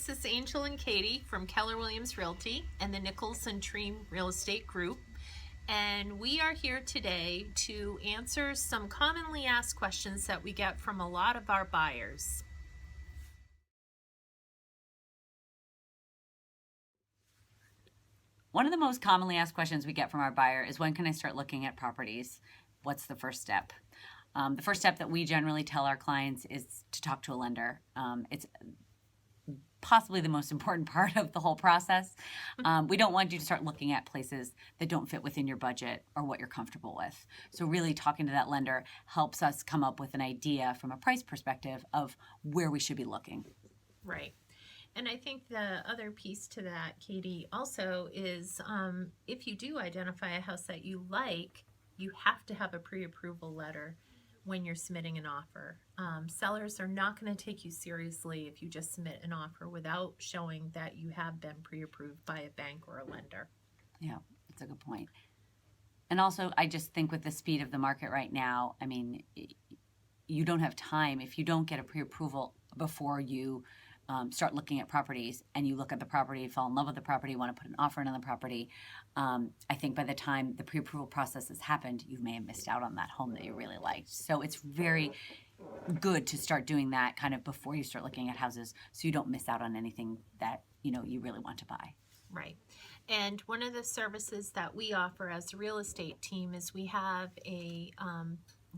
this is Angel and Katie from Keller Williams Realty and the Nichols and Treem Real Estate Group. And we are here today to answer some commonly asked questions that we get from a lot of our buyers. One of the most commonly asked questions we get from our buyer is, when can I start looking at properties? What's the first step? The first step that we generally tell our clients is to talk to a lender. It's possibly the most important part of the whole process. We don't want you to start looking at places that don't fit within your budget or what you're comfortable with. So really talking to that lender helps us come up with an idea from a price perspective of where we should be looking. Right. And I think the other piece to that, Katie, also is if you do identify a house that you like, you have to have a pre-approval letter when you're submitting an offer. Sellers are not going to take you seriously if you just submit an offer without showing that you have been pre-approved by a bank or a lender. Yeah, that's a good point. And also, I just think with the speed of the market right now, I mean, you don't have time if you don't get a pre-approval before you start looking at properties, and you look at the property, fall in love with the property, want to put an offer in on the property. I think by the time the pre-approval process has happened, you may have missed out on that home that you really liked. So it's very good to start doing that kind of before you start looking at houses, so you don't miss out on anything that you really want to buy. Right. And one of the services that we offer as a real estate team is we have a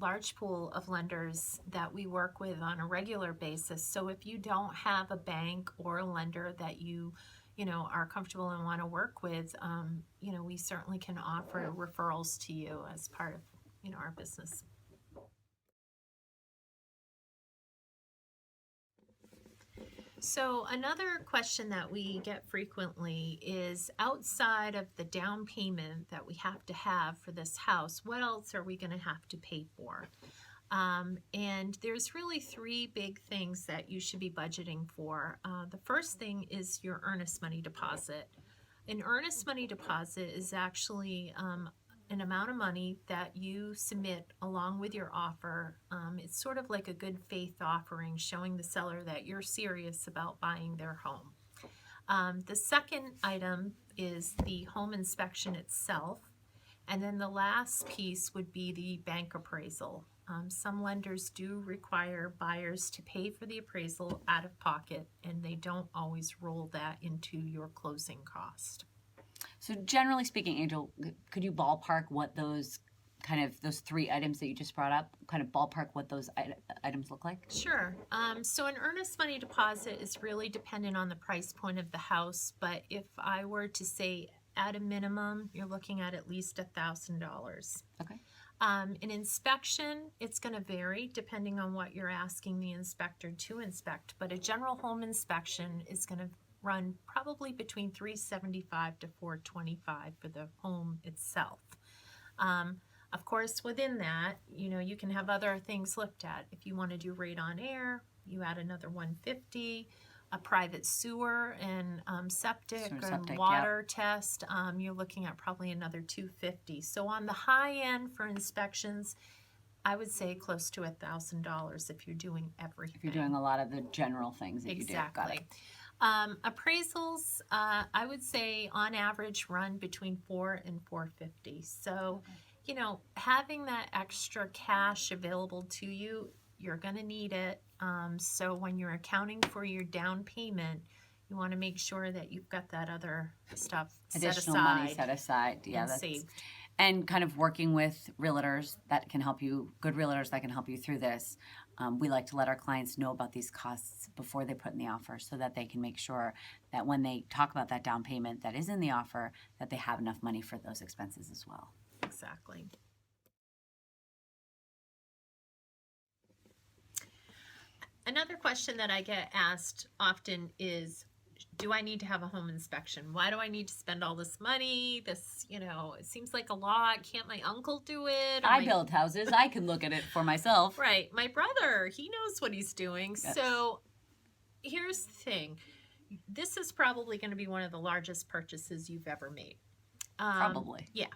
large pool of lenders that we work with on a regular basis. So if you don't have a bank or a lender that you are comfortable and want to work with, we certainly can offer referrals to you as part of our business. So another question that we get frequently is, outside of the down payment that we have to have for this house, what else are we going to have to pay for? And there's really three big things that you should be budgeting for. The first thing is your earnest money deposit. An earnest money deposit is actually an amount of money that you submit along with your offer. It's sort of like a good faith offering, showing the seller that you're serious about buying their home. The second item is the home inspection itself. And then the last piece would be the bank appraisal. Some lenders do require buyers to pay for the appraisal out of pocket, and they don't always roll that into your closing cost. So generally speaking, Angel, could you ballpark what those three items that you just brought up, kind of ballpark what those items look like? Sure. So an earnest money deposit is really dependent on the price point of the house, but if I were to say at a minimum, you're looking at least $1,000. Okay. An inspection, it's going to vary depending on what you're asking the inspector to inspect, but a general home inspection is going to run probably between $375 to $425 for the home itself. Of course, within that, you can have other things looked at. If you want to do radon air, you add another $150. A private sewer and septic and water test, you're looking at probably another $250. So on the high end for inspections, I would say close to $1,000 if you're doing everything. If you're doing a lot of the general things that you do. Got it. Appraisals, I would say on average run between $400 and $450. So, having that extra cash available to you, you're going to need it. So when you're accounting for your down payment, you want to make sure that you've got that other stuff additional money set aside. Yeah, that's saved. And kind of working with realtors that can help you, good realtors that can help you through this. We like to let our clients know about these costs before they put in the offer, so that they can make sure that when they talk about that down payment that is in the offer, that they have enough money for those expenses as well. Exactly. Another question that I get asked often is, do I need to have a home inspection? Why do I need to spend all this money? This, it seems like a lot. Can't my uncle do it? I build houses. I can look at it for myself. Right. My brother, he knows what he's doing. Yes. So here's the thing. This is probably going to be one of the largest purchases you've ever made. Probably. Yeah.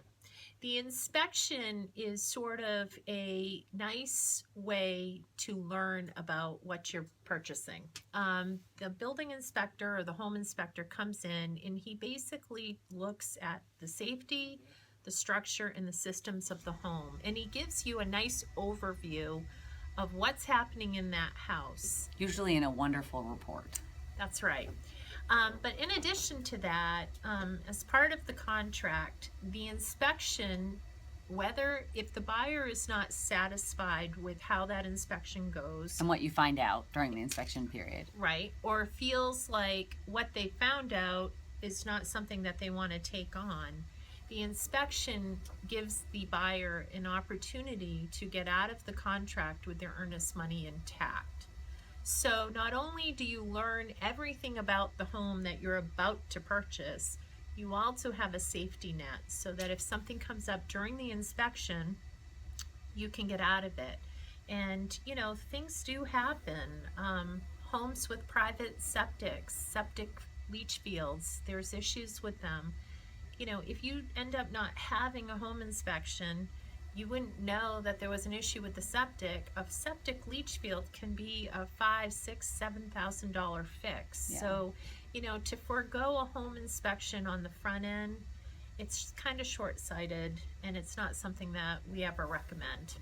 The inspection is sort of a nice way to learn about what you're purchasing. The building inspector or the home inspector comes in and he basically looks at the safety, the structure, and the systems of the home. And he gives you a nice overview of what's happening in that house. Usually in a wonderful report. That's right. But in addition to that, as part of the contract, the inspection, whether if the buyer is not satisfied with how that inspection goes, And what you find out during the inspection period. right, or feels like what they found out is not something that they want to take on, the inspection gives the buyer an opportunity to get out of the contract with their earnest money intact. So not only do you learn everything about the home that you're about to purchase, you also have a safety net so that if something comes up during the inspection, you can get out of it. And you know, things do happen. Homes with private septic leach fields, there's issues with them. You know, if you end up not having a home inspection, you wouldn't know that there was an issue with the septic. A septic leach field can be a $5,000, $6,000, $7,000 fix. Yeah. So, you know, to forego a home inspection on the front end, it's kind of short-sighted, and it's not something that we ever recommend.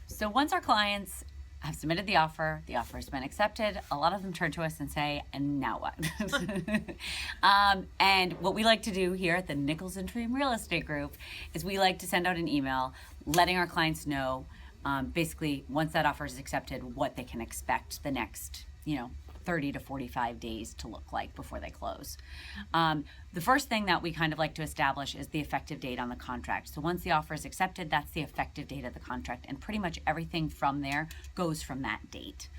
So once our clients have submitted the offer has been accepted, a lot of them turn to us and say, and now what? And what we like to do here at the Nichols and Dream Real Estate Group is we like to send out an email letting our clients know, basically, once that offer is accepted, what they can expect the next, 30 to 45 days to look like before they close. The first thing that we kind of like to establish is the effective date on the contract. So once the offer is accepted, that's the effective date of the contract, and pretty much everything from there goes from that date.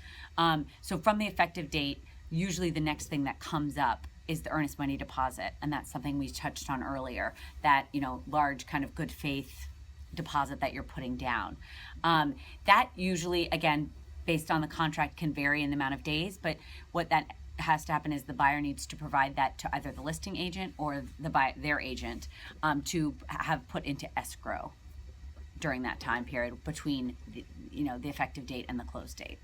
So from the effective date, usually the next thing that comes up is the earnest money deposit, and that's something we touched on earlier, that large kind of good faith deposit that you're putting down. That usually, again, based on the contract, can vary in the amount of days, but what that has to happen is the buyer needs to provide that to either the listing agent or their agent to have put into escrow during that time period between the effective date and the close date.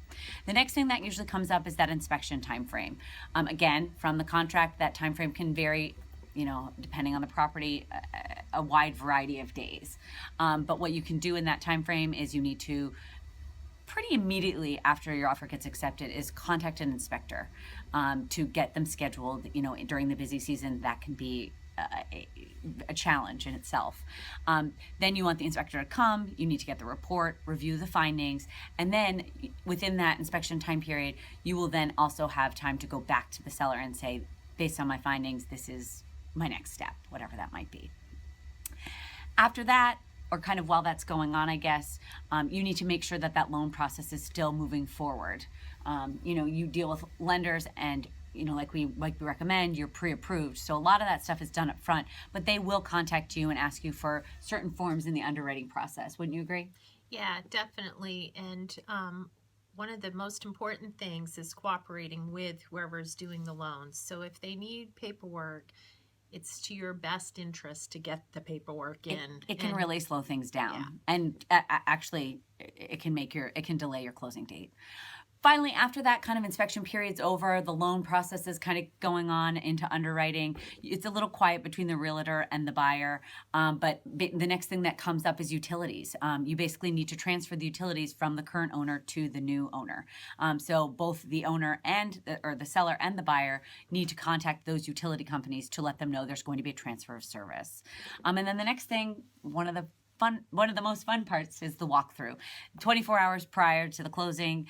The next thing that usually comes up is that inspection time frame. Again, from the contract, that time frame can vary, depending on the property, a wide variety of days. But what you can do in that time frame is you need to pretty immediately after your offer gets accepted is contact an inspector to get them scheduled. During the busy season, that can be a challenge in itself. Then you want the inspector to come, you need to get the report, review the findings, and then within that inspection time period, you will then also have time to go back to the seller and say, based on my findings, this is my next step, whatever that might be. After that, or kind of while that's going on, I guess, you need to make sure that that loan process is still moving forward. You deal with lenders and, like we recommend, you're pre-approved. So a lot of that stuff is done up front, but they will contact you and ask you for certain forms in the underwriting process. Wouldn't you agree? Yeah, definitely. And one of the most important things is cooperating with whoever's doing the loans. So if they need paperwork, it's to your best interest to get the paperwork in. It can really slow things down. Yeah. And actually, it can delay your closing date. Finally, after that kind of inspection period's over, the loan process is kind of going on into underwriting. It's a little quiet between the realtor and the buyer, but the next thing that comes up is utilities. You basically need to transfer the utilities from the current owner to the new owner. So both the owner or the seller and the buyer need to contact those utility companies to let them know there's going to be a transfer of service. And then the next thing, one of the most fun parts is the walkthrough. 24 hours prior to the closing,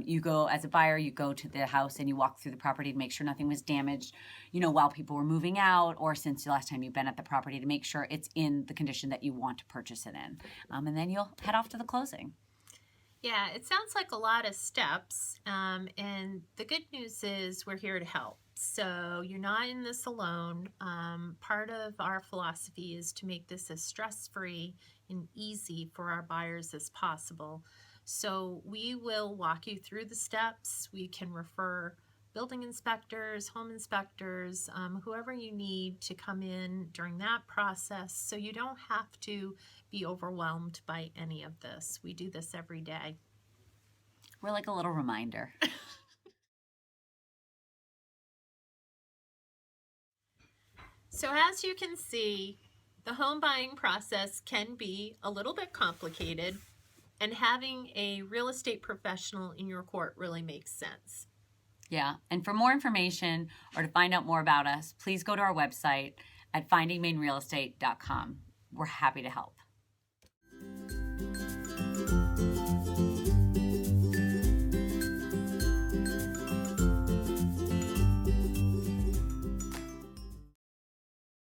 you go as a buyer, you go to the house and you walk through the property to make sure nothing was damaged, while people were moving out or since the last time you've been at the property, to make sure it's in the condition that you want to purchase it in. And then you'll head off to the closing. Yeah, it sounds like a lot of steps, and the good news is we're here to help. So you're not in this alone. Part of our philosophy is to make this as stress-free and easy for our buyers as possible. So we will walk you through the steps. We can refer building inspectors, home inspectors, whoever you need to come in during that process so you don't have to be overwhelmed by any of this. We do this every day. We're like a little reminder. So as you can see, the home buying process can be a little bit complicated, and having a real estate professional in your court really makes sense. Yeah. And for more information or to find out more about us, please go to our website at findingmainrealestate.com. We're happy to help.